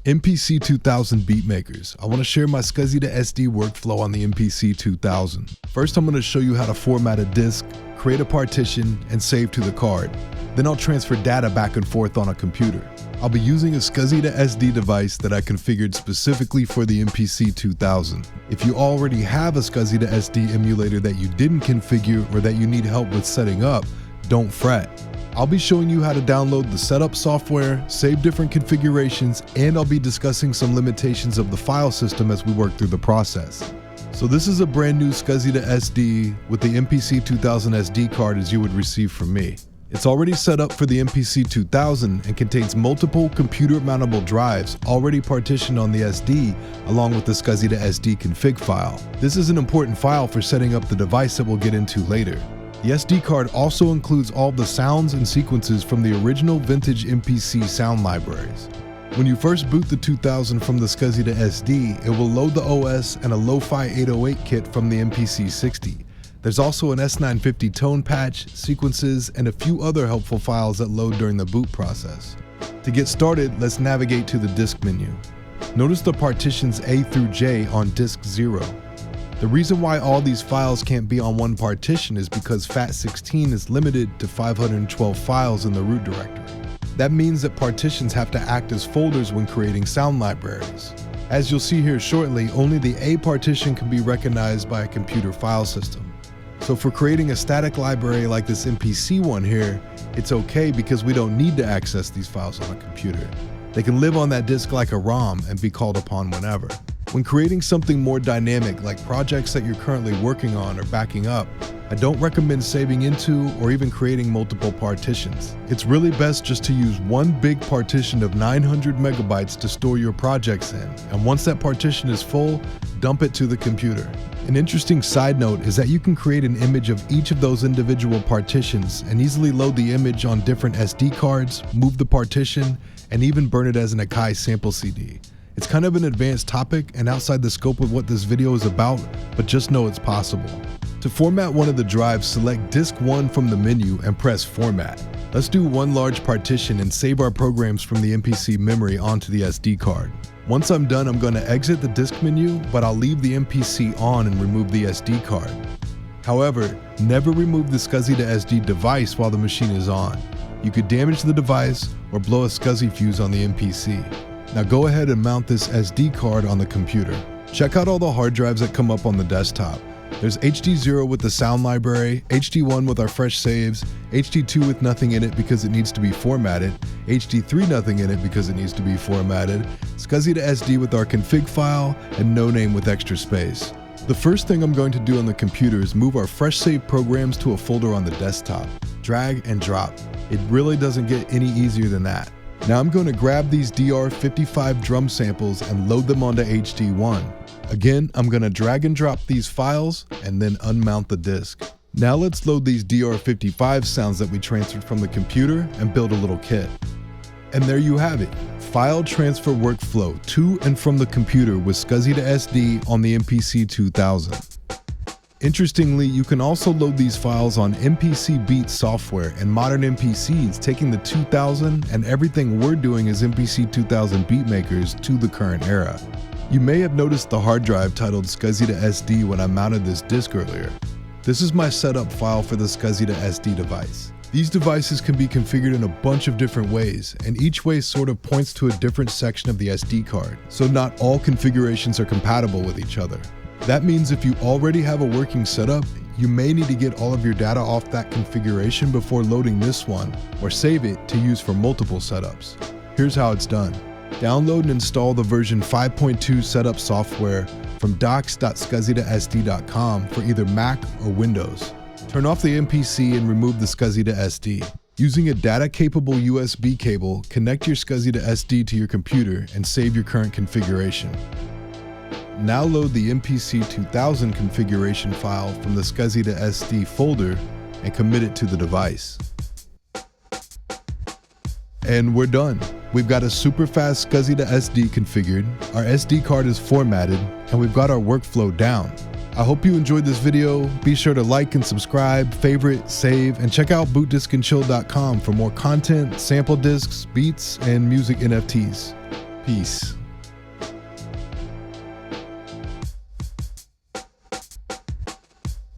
MPC2000 beatmakers. I want to share my SCSI2SD workflow on the MPC2000. First, I'm going to show you how to format a disk, create a partition, and save to the card. Then I'll transfer data back and forth on a computer. I'll be using a SCSI2SD device that I configured specifically for the MPC2000. If you already have a SCSI2SD emulator that you didn't configure or that you need help with setting up, don't fret. I'll be showing you how to download the setup software, save different configurations, and I'll be discussing some limitations of the file system as we work through the process. So this is a brand new SCSI2SD with the MPC2000 SD card as you would receive from me. It's already set up for the MPC2000 and contains multiple computer-mountable drives already partitioned on the SD along with the SCSI2SD config file. This is an important file for setting up the device that we'll get into later. The SD card also includes all the sounds and sequences from the original vintage MPC sound libraries. When you first boot the 2000 from the SCSI2SD, it will load the OS and a Lo-Fi 808 kit from the MPC60. There's also an S950 tone patch, sequences, and a few other helpful files that load during the boot process. To get started, let's navigate to the disk menu. Notice the partitions A through J on disk 0. The reason why all these files can't be on one partition is because FAT16 is limited to 512 files in the root directory. That means that partitions have to act as folders when creating sound libraries. As you'll see here shortly, only the A partition can be recognized by a computer file system. So for creating a static library like this MPC one here, it's okay because we don't need to access these files on a computer. They can live on that disk like a ROM and be called upon whenever. When creating something more dynamic like projects that you're currently working on or backing up, I don't recommend saving into or even creating multiple partitions. It's really best just to use one big partition of 900 megabytes to store your projects in, and once that partition is full, dump it to the computer. An interesting side note is that you can create an image of each of those individual partitions and easily load the image on different SD cards, move the partition, and even burn it as an Akai sample CD. It's kind of an advanced topic and outside the scope of what this video is about, but just know it's possible. To format one of the drives, select Disk 1 from the menu and press Format. Let's do one large partition and save our programs from the MPC memory onto the SD card. Once I'm done, I'm going to exit the disk menu, but I'll leave the MPC on and remove the SD card. However, never remove the SCSI2SD device while the machine is on. You could damage the device or blow a SCSI fuse on the MPC. Now go ahead and mount this SD card on the computer. Check out all the hard drives that come up on the desktop. There's HD0 with the sound library, HD1 with our fresh saves, HD2 with nothing in it because it needs to be formatted, HD3 nothing in it because it needs to be formatted, SCSI2SD with our config file, and no name with extra space. The first thing I'm going to do on the computer is move our fresh saved programs to a folder on the desktop. Drag and drop. It really doesn't get any easier than that. Now I'm going to grab these DR55 drum samples and load them onto HD1. Again, I'm going to drag and drop these files and then unmount the disk. Now let's load these DR55 sounds that we transferred from the computer and build a little kit. And there you have it, file transfer workflow to and from the computer with SCSI2SD on the MPC2000. Interestingly, you can also load these files on MPC Beat software and modern MPCs, taking the 2000 and everything we're doing as MPC2000 beatmakers to the current era. You may have noticed the hard drive titled SCSI2SD when I mounted this disk earlier. This is my setup file for the SCSI2SD device. These devices can be configured in a bunch of different ways, and each way sort of points to a different section of the SD card, so not all configurations are compatible with each other. That means if you already have a working setup, you may need to get all of your data off that configuration before loading this one, or save it to use for multiple setups. Here's how it's done. Download and install the version 5.2 setup software from docs.scsi2sd.com for either Mac or Windows. Turn off the MPC and remove the SCSI2SD. Using a data-capable USB cable, connect your SCSI2SD to your computer and save your current configuration. Now load the MPC2000 configuration file from the SCSI2SD folder and commit it to the device. And we're done. We've got a super fast SCSI2SD configured, our SD card is formatted, and we've got our workflow down. I hope you enjoyed this video. Be sure to like and subscribe, favorite, save, and check out bootdiskandchill.com for more content, sample discs, beats, and music NFTs. Peace.